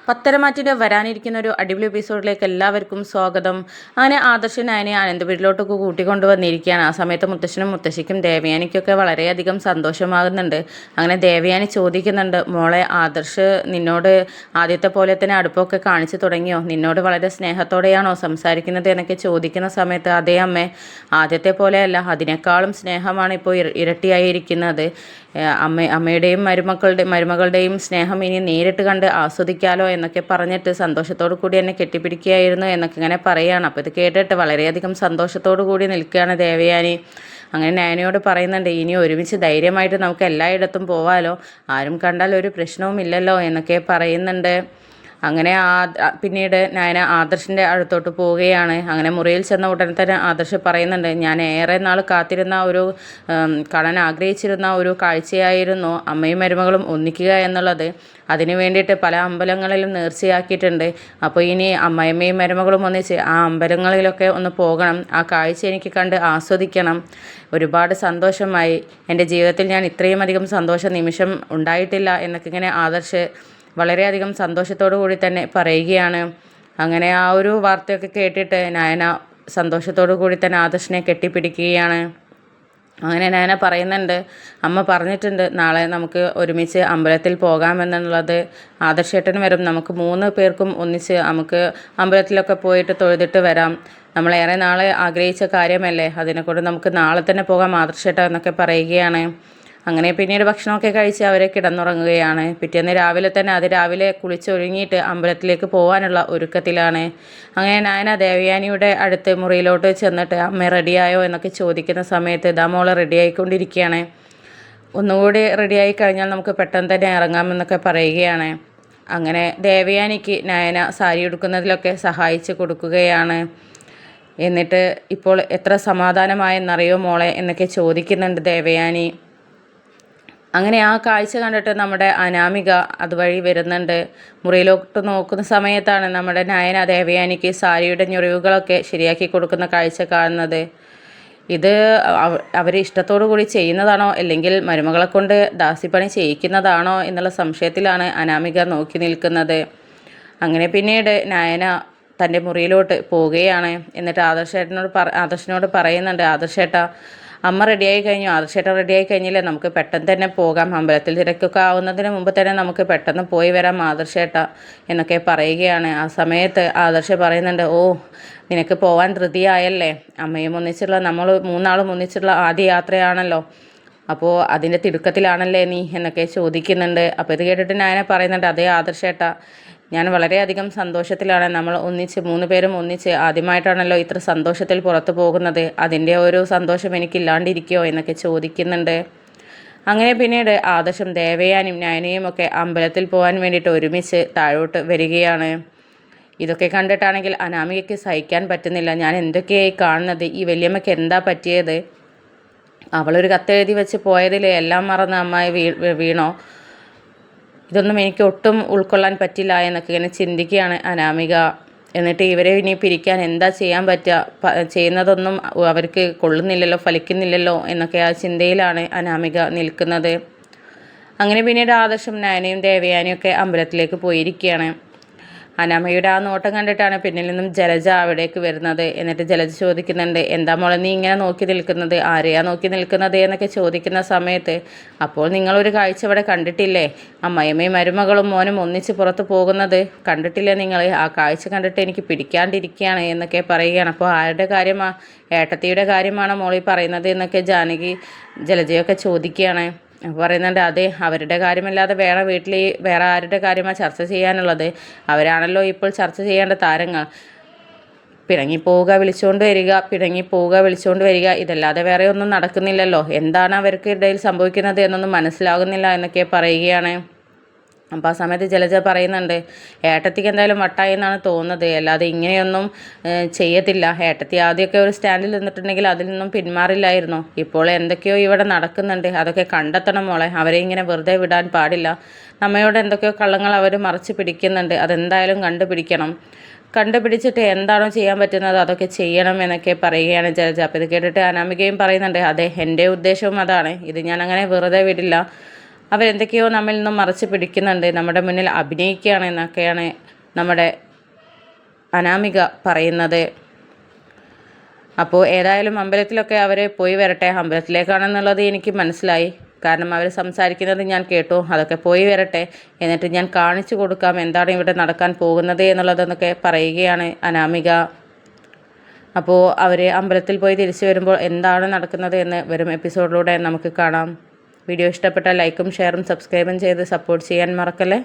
പത്തരമാറ്റിൻ്റെ വരാനിരിക്കുന്ന ഒരു അടിപൊളി എപ്പിസോഡിലേക്ക് എല്ലാവർക്കും സ്വാഗതം. അങ്ങനെ ആദർശൻ അതിനെ അനന്ത് വീട്ടിലോട്ടൊക്കെ കൂട്ടിക്കൊണ്ടുവന്നിരിക്കുകയാണ്. ആ സമയത്ത് മുത്തശ്ശനും മുത്തശ്ശിക്കും ദേവയാനിക്കൊക്കെ വളരെയധികം സന്തോഷമാകുന്നുണ്ട്. അങ്ങനെ ദേവയാനി ചോദിക്കുന്നുണ്ട്, മോളെ ആദർശ് നിന്നോട് ആദ്യത്തെ പോലെ തന്നെ അടുപ്പൊക്കെ കാണിച്ചു തുടങ്ങിയോ? നിന്നോട് വളരെ സ്നേഹത്തോടെയാണോ സംസാരിക്കുന്നത് എന്നൊക്കെ ചോദിക്കുന്ന സമയത്ത്, അതേ അമ്മേ, ആദ്യത്തെ പോലെയല്ല, അതിനേക്കാളും സ്നേഹമാണ് ഇപ്പോൾ ഇരട്ടിയായിരിക്കുന്നത്. അമ്മയുടെയും മരുമകളുടെയും സ്നേഹം ഇനി നേരിട്ട് കണ്ട് ആസ്വദിക്കാലോ എന്നൊക്കെ പറഞ്ഞിട്ട് സന്തോഷത്തോടു കൂടി എന്നെ കെട്ടിപ്പിടിക്കുകയായിരുന്നു എന്നൊക്കെ ഇങ്ങനെ പറയുകയാണ്. അപ്പോൾ ഇത് കേട്ടിട്ട് വളരെയധികം സന്തോഷത്തോടു കൂടി നിൽക്കുകയാണ് ദേവയാനി. അങ്ങനെ നയനയോട് പറയുന്നുണ്ട്, ഇനി ഒരുമിച്ച് ധൈര്യമായിട്ട് നമുക്ക് എല്ലായിടത്തും പോവാലോ, ആരും കണ്ടാൽ ഒരു പ്രശ്നവും ഇല്ലല്ലോ എന്നൊക്കെ പറയുന്നുണ്ട്. അങ്ങനെ പിന്നീട് നയന ആദർശിൻ്റെ അടുത്തോട്ട് പോവുകയാണ്. അങ്ങനെ മുറിയിൽ ചെന്ന ഉടനെ തന്നെ ആദർശ് പറയുന്നുണ്ട്, ഞാൻ ഏറെ നാൾ കാത്തിരുന്ന കാണാൻ ആഗ്രഹിച്ചിരുന്ന ഒരു കാഴ്ചയായിരുന്നു അമ്മയും മരുമകളും ഒന്നിക്കുക എന്നുള്ളത്. അതിനു വേണ്ടിയിട്ട് പല അമ്പലങ്ങളിലും നേർച്ചയാക്കിയിട്ടുണ്ട്. അപ്പോൾ ഇനി അമ്മയമ്മയും മരുമകളും ഒന്നിച്ച് ആ അമ്പലങ്ങളിലൊക്കെ ഒന്ന് പോകണം, ആ കാഴ്ച എനിക്ക് കണ്ട് ആസ്വദിക്കണം. ഒരുപാട് സന്തോഷമായി, എൻ്റെ ജീവിതത്തിൽ ഞാൻ ഇത്രയും അധികം സന്തോഷ നിമിഷം ഉണ്ടായിട്ടില്ല എന്നൊക്കെ ഇങ്ങനെ ആദർശ് വളരെയധികം സന്തോഷത്തോടു കൂടി തന്നെ പറയുകയാണ്. അങ്ങനെ ആ ഒരു വാർത്തയൊക്കെ കേട്ടിട്ട് നയന സന്തോഷത്തോടു കൂടി തന്നെ ആദർശിനെ കെട്ടിപ്പിടിക്കുകയാണ്. അങ്ങനെ നയന പറയുന്നുണ്ട്, അമ്മ പറഞ്ഞിട്ടുണ്ട് നാളെ നമുക്ക് ഒരുമിച്ച് അമ്പലത്തിൽ പോകാമെന്നുള്ളത്. ആദർശേട്ടൻ വരും, നമുക്ക് 3 പേർക്കും ഒന്നിച്ച് നമുക്ക് അമ്പലത്തിലൊക്കെ പോയിട്ട് തൊഴുതിട്ട് വരാം. നമ്മളേറെ നാളെ ആഗ്രഹിച്ച കാര്യമല്ലേ, അതിനെക്കൊണ്ട് നമുക്ക് നാളെ തന്നെ പോകാം ആദർശേട്ട എന്നൊക്കെ പറയുകയാണ്. അങ്ങനെ പിന്നീട് ഭക്ഷണമൊക്കെ കഴിച്ച് അവരെ കിടന്നുറങ്ങുകയാണ്. പിറ്റേന്ന് രാവിലെ തന്നെ അതിരാവിലെ കുളിച്ചൊരുങ്ങിയിട്ട് അമ്പലത്തിലേക്ക് പോകാനുള്ള ഒരുക്കത്തിലാണ്. അങ്ങനെ നയന ദേവയാനിയുടെ അടുത്ത് മുറിയിലോട്ട് ചെന്നിട്ട് അമ്മ റെഡിയായോ എന്നൊക്കെ ചോദിക്കുന്ന സമയത്ത്, ഇതാ മോളെ റെഡിയായിക്കൊണ്ടിരിക്കുകയാണ്, ഒന്നുകൂടി റെഡിയായി കഴിഞ്ഞാൽ നമുക്ക് പെട്ടെന്ന് തന്നെ ഇറങ്ങാമെന്നൊക്കെ പറയുകയാണ്. അങ്ങനെ ദേവയാനിക്ക് നയന സാരി ഉടുക്കുന്നതിലൊക്കെ സഹായിച്ച് കൊടുക്കുകയാണ്. എന്നിട്ട് ഇപ്പോൾ എത്ര സമാധാനമായെന്നറിയോ മോളെ എന്നൊക്കെ ചോദിക്കുന്നുണ്ട് ദേവയാനി. അങ്ങനെ ആ കാഴ്ച കണ്ടിട്ട് നമ്മുടെ അനാമിക അതുവഴി വരുന്നുണ്ട്. മുറിയിലോട്ട് നോക്കുന്ന സമയത്താണ് നമ്മുടെ നയന ദേവയാനിക്ക് സാരിയുടെ ഞൊറിവുകളൊക്കെ ശരിയാക്കി കൊടുക്കുന്ന കാഴ്ച കാണുന്നത്. ഇത് അവർ ഇഷ്ടത്തോടു കൂടി ചെയ്യുന്നതാണോ അല്ലെങ്കിൽ മരുമകളെ കൊണ്ട് ദാസിപ്പണി ചെയ്യിക്കുന്നതാണോ എന്നുള്ള സംശയത്തിലാണ് അനാമിക നോക്കി നിൽക്കുന്നത്. അങ്ങനെ പിന്നീട് നയന തൻ്റെ മുറിയിലോട്ട് പോവുകയാണ്. എന്നിട്ട് ആദർശനോട് പറയുന്നുണ്ട്, ആദർശേട്ട അമ്മ റെഡിയായി കഴിഞ്ഞു, ആദർശേട്ട റെഡിയായി കഴിഞ്ഞില്ലേ, നമുക്ക് പെട്ടെന്ന് തന്നെ പോകാം, അമ്പലത്തിൽ തിരക്കൊക്കെ ആവുന്നതിന് മുമ്പ് തന്നെ നമുക്ക് പെട്ടെന്ന് പോയി വരാം ആദർശേട്ട എന്നൊക്കെ പറയുകയാണ്. ആ സമയത്ത് ആദർശ പറയുന്നുണ്ട്, ഓ നിനക്ക് പോകാൻ ധൃതിയായല്ലേ, അമ്മയും ഒന്നിച്ചുള്ള നമ്മൾ 3 ആളും ഒന്നിച്ചുള്ള ആദ്യ യാത്രയാണല്ലോ, അപ്പോൾ അതിൻ്റെ തിടുക്കത്തിലാണല്ലേ നീ എന്നൊക്കെ ചോദിക്കുന്നുണ്ട്. അപ്പോൾ ഇത് കേട്ടിട്ട് ഞാൻ പറയുന്നുണ്ട്, അതേ ആദർശേട്ട, ഞാൻ വളരെയധികം സന്തോഷത്തിലാണ്, നമ്മൾ ഒന്നിച്ച് 3 പേരും ഒന്നിച്ച് ആദ്യമായിട്ടാണല്ലോ ഇത്ര സന്തോഷത്തിൽ പുറത്തു പോകുന്നത്, അതിൻ്റെ ഒരു സന്തോഷം എനിക്കില്ലാണ്ടിരിക്കുമോ എന്നൊക്കെ ചോദിക്കുന്നുണ്ട്. അങ്ങനെ പിന്നീട് ആദർശം ദേവയാനും നയനയും ഒക്കെ അമ്പലത്തിൽ പോകാൻ വേണ്ടിയിട്ട് ഒരുമിച്ച് താഴോട്ട് വരികയാണ്. ഇതൊക്കെ കണ്ടിട്ടാണെങ്കിൽ അനാമികയ്ക്ക് സഹിക്കാൻ പറ്റുന്നില്ല. ഞാൻ എന്തൊക്കെയായി കാണുന്നത്, ഈ വല്യമ്മയ്ക്ക് എന്താ പറ്റിയത്, അവളൊരു കത്തെഴുതി വെച്ച് പോയതിൽ എല്ലാം മറന്ന് അമ്മായി വീണോ, ഇതൊന്നും എനിക്ക് ഒട്ടും ഉൾക്കൊള്ളാൻ പറ്റില്ല എന്നൊക്കെ ഇങ്ങനെ ചിന്തിക്കുകയാണ് അനാമിക. എന്നിട്ട് ഇവരെ ഇനി പിരിക്കാൻ എന്താ ചെയ്യാൻ പറ്റുക, ചെയ്യുന്നതൊന്നും അവർക്ക് കൊള്ളുന്നില്ലല്ലോ, ഫലിക്കുന്നില്ലല്ലോ എന്നൊക്കെ ആ ചിന്തയിലാണ് അനാമിക നിൽക്കുന്നത്. അങ്ങനെ പിന്നീട് ആദർശം നയനയും ദേവയാനിയും ഒക്കെ അമ്പലത്തിലേക്ക് പോയിരിക്കുകയാണ്. അനാമയുടെ ആ നോട്ടം കണ്ടിട്ടാണ് പിന്നിൽ നിന്നും ജലജ അവിടേക്ക് വരുന്നത്. എന്നിട്ട് ജലജ ചോദിക്കുന്നുണ്ട്, എന്താ മോളെ നീ ഇങ്ങനെ നോക്കി നിൽക്കുന്നത്, ആരെയാ നോക്കി നിൽക്കുന്നത് എന്നൊക്കെ ചോദിക്കുന്ന സമയത്ത്, അപ്പോൾ നിങ്ങളൊരു കാഴ്ച ഇവിടെ കണ്ടിട്ടില്ലേ, അമ്മയമ്മയും മരുമകളും മോനും ഒന്നിച്ച് പുറത്ത് പോകുന്നത് കണ്ടിട്ടില്ലേ നിങ്ങൾ, ആ കാഴ്ച കണ്ടിട്ട് എനിക്ക് പിടിക്കാണ്ടിരിക്കുകയാണ് എന്നൊക്കെ പറയുകയാണ്. അപ്പോൾ ആരുടെ കാര്യമാണ്, ഏട്ടത്തിയുടെ കാര്യമാണോ മോളി പറയുന്നത് എന്നൊക്കെ ജലജയൊക്കെ ചോദിക്കുകയാണ്. പറയുന്നുണ്ട്, അതെ, അവരുടെ കാര്യമല്ലാതെ വീട്ടിൽ വേറെ ആരുടെ കാര്യമാണ് ചർച്ച ചെയ്യാനുള്ളത്, അവരാണല്ലോ ഇപ്പോൾ ചർച്ച ചെയ്യേണ്ട താരങ്ങൾ. പിണങ്ങിപ്പോവുക വിളിച്ചുകൊണ്ട് വരിക ഇതല്ലാതെ വേറെ ഒന്നും നടക്കുന്നില്ലല്ലോ, എന്താണ് അവർക്ക് ഇടയിൽ സംഭവിക്കുന്നത് എന്നൊന്നും മനസ്സിലാകുന്നില്ല എന്നൊക്കെ പറയുകയാണ്. അപ്പോൾ ആ സമയത്ത് ജലജ പറയുന്നുണ്ട്, ഏട്ടത്തിക്ക് എന്തായാലും വട്ടായി എന്നാണ് തോന്നുന്നത്, അല്ലാതെ ഇങ്ങനെയൊന്നും ചെയ്യത്തില്ല. ഏട്ടത്തി ആദ്യമൊക്കെ ഒരു സ്റ്റാൻഡിൽ നിന്നിട്ടുണ്ടെങ്കിൽ അതിൽ നിന്നും പിന്മാറില്ലായിരുന്നു, ഇപ്പോൾ എന്തൊക്കെയോ ഇവിടെ നടക്കുന്നുണ്ട്, അതൊക്കെ കണ്ടെത്തണം മോളെ, അവരെ ഇങ്ങനെ വെറുതെ വിടാൻ പാടില്ല, നമ്മയോട് എന്തൊക്കെയോ കള്ളങ്ങൾ അവർ മറച്ച് പിടിക്കുന്നുണ്ട്, അതെന്തായാലും കണ്ടുപിടിച്ചിട്ട് എന്താണോ ചെയ്യാൻ പറ്റുന്നത് അതൊക്കെ ചെയ്യണം എന്നൊക്കെ പറയുകയാണ് ജലജ. അപ്പോൾ ഇത് കേട്ടിട്ട് അനാമികയും പറയുന്നുണ്ട്, അതെ, എൻ്റെ ഉദ്ദേശവും അതാണ്, ഇത് ഞാൻ അങ്ങനെ വെറുതെ വിടില്ല, അവരെന്തൊക്കെയോ നമ്മിൽ നിന്നും മറച്ച് പിടിക്കുന്നുണ്ട്, നമ്മുടെ മുന്നിൽ അഭിനയിക്കുകയാണ് എന്നൊക്കെയാണ് നമ്മുടെ അനാമിക പറയുന്നത്. അപ്പോൾ ഏതായാലും അമ്പലത്തിലൊക്കെ അവർ പോയി വരട്ടെ. അമ്പലത്തിലേക്കാണെന്നുള്ളത് എനിക്ക് മനസ്സിലായി, കാരണം അവർ സംസാരിക്കുന്നത് ഞാൻ കേട്ടു. അതൊക്കെ പോയി വരട്ടെ, എന്നിട്ട് ഞാൻ കാണിച്ചു കൊടുക്കാം എന്താണ് ഇവിടെ നടക്കാൻ പോകുന്നത് എന്നുള്ളതെന്നൊക്കെ പറയുകയാണ് അനാമിക. അപ്പോൾ അവർ അമ്പലത്തിൽ പോയി തിരിച്ചു വരുമ്പോൾ എന്താണ് നടക്കുന്നത് എന്ന് വരും എപ്പിസോഡിലൂടെ നമുക്ക് കാണാം. വീഡിയോ ഇഷ്ടപ്പെട്ടാൽ ലൈക്കും ഷെയറും സബ്സ്ക്രൈബും ചെയ്ത് സപ്പോർട്ട് ചെയ്യാൻ മറക്കല്ലേ.